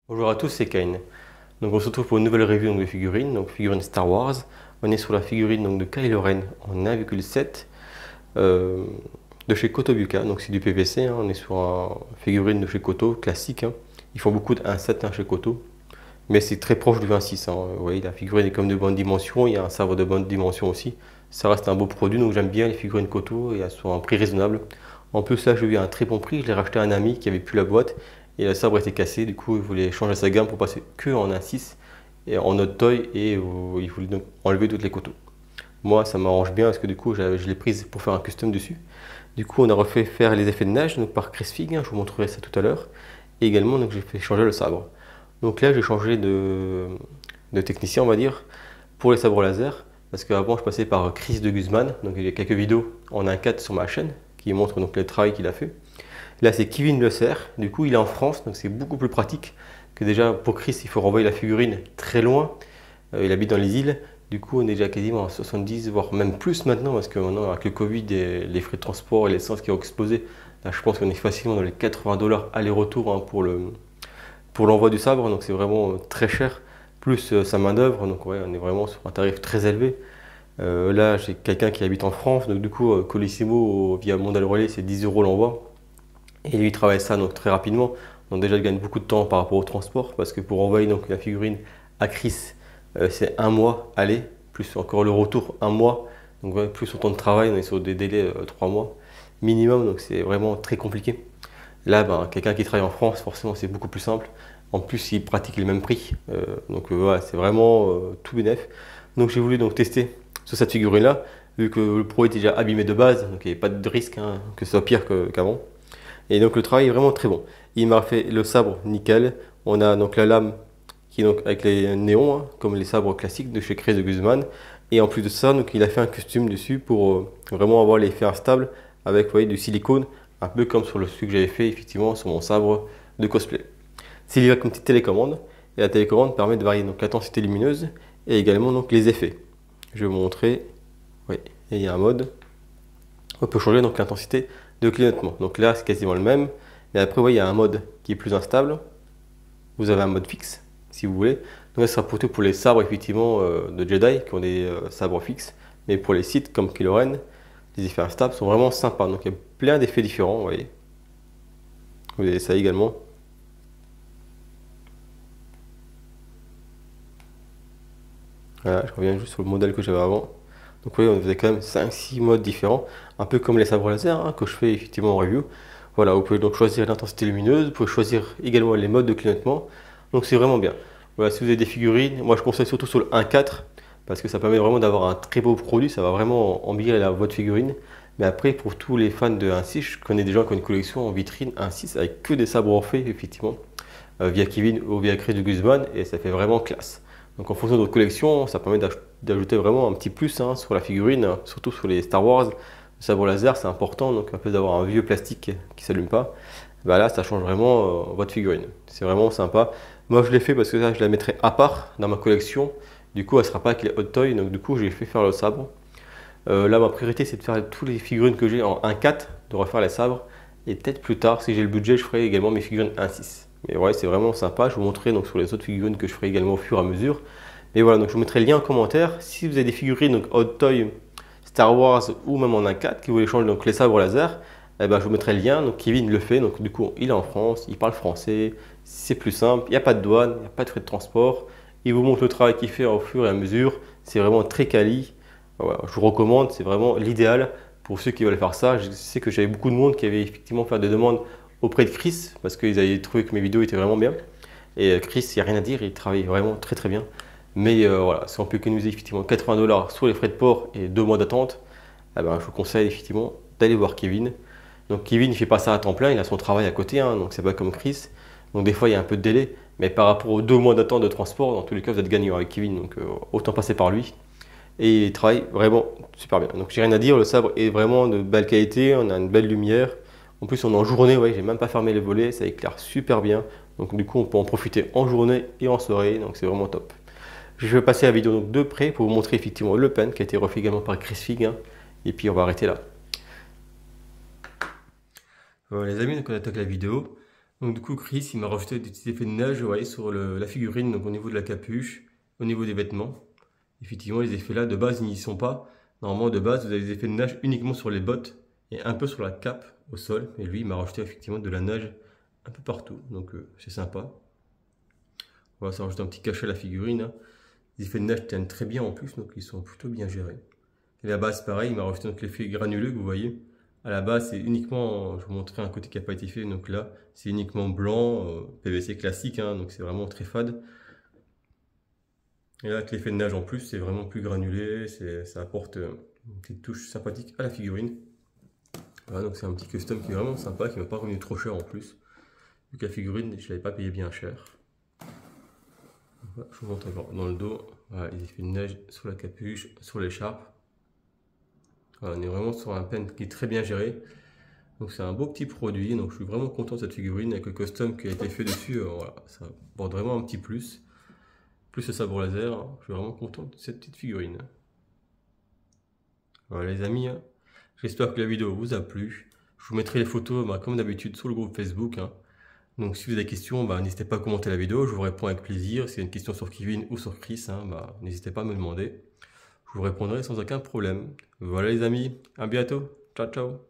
Bonjour à tous, c'est Kane. Donc on se retrouve pour une nouvelle review de figurines, donc figurine Star Wars. On est sur la figurine donc, de Kylo Ren en 1,7 de chez Kotobuka, donc c'est du PVC, hein. On est sur une figurine de chez Koto, classique, hein. Ils font beaucoup de 1,7 chez Koto, mais c'est très proche du 26, hein. Vous voyez, la figurine est comme de bonne dimension, il y a un sabre de bonne dimension aussi. Ça reste un beau produit, donc j'aime bien les figurines Koto et elles sont à un prix raisonnable. En plus là, je lui ai un très bon prix, je l'ai racheté à un ami qui avait plus la boîte. Et le sabre était cassé, du coup il voulait changer sa gamme pour passer que en 1.6 et en Hot Toy et il voulait donc enlever toutes les Koto. Moi ça m'arrange bien parce que du coup je l'ai prise pour faire un custom dessus. Du coup on a refait faire les effets de neige donc par Chris Fig, hein, je vous montrerai ça tout à l'heure. Et également donc j'ai fait changer le sabre. Donc là j'ai changé de technicien on va dire pour les sabres laser parce qu'avant je passais par Chris de Guzman, donc il y a quelques vidéos en 1.4 sur ma chaîne qui montrent donc le travail qu'il a fait. Là, c'est Kevin Le Cerf. Du coup, il est en France, donc c'est beaucoup plus pratique que déjà pour Chris, il faut renvoyer la figurine très loin. Il habite dans les îles. Du coup, on est déjà quasiment à 70, voire même plus maintenant, parce que maintenant, avec le Covid et les frais de transport et l'essence qui ont explosé, là, je pense qu'on est facilement dans les 80 $ aller-retour, hein, pour l'envoi du sabre. Donc, c'est vraiment très cher, plus sa main-d'œuvre. Donc, ouais, on est vraiment sur un tarif très élevé. Là, j'ai quelqu'un qui habite en France, donc du coup, Colissimo via Mondial Relais, c'est 10 € l'envoi. Et lui, il travaille ça donc très rapidement. Donc déjà, il gagne beaucoup de temps par rapport au transport parce que pour envoyer donc la figurine à Chris, c'est un mois aller, plus encore le retour un mois. Donc ouais, plus son temps de travail, on est sur des délais 3 mois minimum. Donc c'est vraiment très compliqué. Là, ben, quelqu'un qui travaille en France, forcément, c'est beaucoup plus simple. En plus, il pratique les mêmes prix. Voilà, c'est vraiment tout bénef. Donc j'ai voulu donc tester sur cette figurine-là, vu que le pro était déjà abîmé de base, donc il n'y avait pas de risque, hein, que ce soit pire qu'avant. Et donc le travail est vraiment très bon. Il m'a fait le sabre nickel. On a donc la lame qui est donc avec les néons, hein, comme les sabres classiques de chez Chris de Guzman. Et en plus de ça, donc il a fait un costume dessus pour vraiment avoir l'effet instable avec, vous voyez, du silicone, un peu comme sur celui que j'avais fait effectivement sur mon sabre de cosplay. S'il y a comme petite télécommande, et la télécommande permet de varier donc l'intensité lumineuse et également donc les effets. Je vais vous montrer. Oui, et il y a un mode. On peut changer donc l'intensité de clignotement. Donc là, c'est quasiment le même. Mais après, vous voyez, il y a un mode qui est plus instable. Vous avez un mode fixe, si vous voulez. Donc ça sera plutôt pour les sabres, effectivement, de Jedi, qui ont des sabres fixes. Mais pour les sites comme Kylo Ren, les effets instables sont vraiment sympas. Donc il y a plein d'effets différents, vous voyez. Vous avez ça également. Voilà, je reviens juste sur le modèle que j'avais avant. Donc vous voyez, on faisait quand même 5-6 modes différents, un peu comme les sabres laser, hein, que je fais effectivement en review. Voilà, vous pouvez donc choisir l'intensité lumineuse, vous pouvez choisir également les modes de clignotement. Donc c'est vraiment bien. Voilà, si vous avez des figurines, moi je conseille surtout sur le 1.4 parce que ça permet vraiment d'avoir un très beau produit, ça va vraiment embellir votre figurine. Mais après, pour tous les fans de 1.6, je connais des gens qui ont une collection en vitrine 1.6 avec que des sabres orphées, effectivement, via Kevin ou via Chris de Guzman, et ça fait vraiment classe. Donc en fonction de votre collection, ça permet d'ajouter vraiment un petit plus, hein, sur la figurine, surtout sur les Star Wars. Le sabre laser, c'est important, donc un peu d'avoir un vieux plastique qui ne s'allume pas. Bah là, ça change vraiment votre figurine. C'est vraiment sympa. Moi, je l'ai fait parce que là, je la mettrai à part dans ma collection. Du coup, elle ne sera pas avec les Hot Toys, donc du coup, j'ai fait faire le sabre. Là, ma priorité, c'est de faire toutes les figurines que j'ai en 1.4, de refaire les sabres. Et peut-être plus tard, si j'ai le budget, je ferai également mes figurines 1.6. Mais ouais, c'est vraiment sympa. Je vous montrerai donc sur les autres figurines que je ferai également au fur et à mesure. Mais voilà, donc je vous mettrai le lien en commentaire. Si vous avez des figurines donc Hot Toy, Star Wars ou même en 1.4 qui voulaient changer donc les sabres laser, eh ben, je vous mettrai le lien. Donc Kevin le fait. Donc du coup, il est en France, il parle français. C'est plus simple. Il n'y a pas de douane, il n'y a pas de frais de transport. Il vous montre le travail qu'il fait au fur et à mesure. C'est vraiment très quali. Voilà, je vous recommande. C'est vraiment l'idéal pour ceux qui veulent faire ça. Je sais que j'avais beaucoup de monde qui avait effectivement fait des demandes auprès de Chris parce qu'ils avaient trouvé que mes vidéos étaient vraiment bien. Et Chris, il n'y a rien à dire, il travaille vraiment très très bien. Mais voilà, si on peut économiser effectivement 80 $ sur les frais de port et 2 mois d'attente, eh ben, je vous conseille effectivement d'aller voir Kevin. Donc Kevin, il ne fait pas ça à temps plein, il a son travail à côté, hein, donc c'est pas comme Chris. Donc des fois, il y a un peu de délai, mais par rapport aux 2 mois d'attente de transport, dans tous les cas, vous êtes gagnant avec Kevin, donc autant passer par lui. Et il travaille vraiment super bien. Donc j'ai rien à dire, le sabre est vraiment de belle qualité, on a une belle lumière. En plus, on est en journée, ouais, j'ai même pas fermé les volets, ça éclaire super bien. Donc du coup, on peut en profiter en journée et en soirée, donc c'est vraiment top. Je vais passer la vidéo donc de près pour vous montrer effectivement le pen qui a été refait également par Chris Fig, hein. Et puis on va arrêter là. Voilà les amis, donc on attaque la vidéo. Donc du coup, Chris, il m'a rajouté des petits effets de neige, vous voyez, sur la figurine, donc au niveau de la capuche, au niveau des vêtements. Effectivement, les effets là, de base, ils n'y sont pas. Normalement, de base, vous avez des effets de neige uniquement sur les bottes et un peu sur la cape au sol. Et lui, il m'a rajouté effectivement de la neige un peu partout. Donc c'est sympa. Voilà, ça rajoute un petit cachet à la figurine, hein. Les effets de neige tiennent très bien en plus, donc ils sont plutôt bien gérés. Et la base, pareil, il m'a rajouté donc l'effet granuleux que vous voyez. À la base, c'est uniquement, je vous montrerai un côté qui n'a pas été fait, donc là, c'est uniquement blanc, PVC classique, hein, donc c'est vraiment très fade. Et là, avec l'effet de neige en plus, c'est vraiment plus granulé, ça apporte une petite touche sympathique à la figurine. Voilà, donc c'est un petit custom qui est vraiment sympa, qui m'a pas revenu trop cher en plus. Vu que la figurine, je l'avais pas payé bien cher. Voilà, je vous montre encore dans le dos, voilà, les effets de neige sur la capuche, sur l'écharpe. Voilà, on est vraiment sur un pen qui est très bien géré. Donc c'est un beau petit produit, donc je suis vraiment content de cette figurine avec le custom qui a été fait dessus. Voilà, ça apporte vraiment un petit plus. Plus le sabre laser, hein, je suis vraiment content de cette petite figurine. Voilà les amis, hein, j'espère que la vidéo vous a plu. Je vous mettrai les photos comme d'habitude sur le groupe Facebook, hein. Donc si vous avez des questions, n'hésitez pas à commenter la vidéo, je vous réponds avec plaisir. Si vous avez une question sur Kevin ou sur Chris, hein, n'hésitez pas à me demander. Je vous répondrai sans aucun problème. Voilà les amis, à bientôt. Ciao ciao.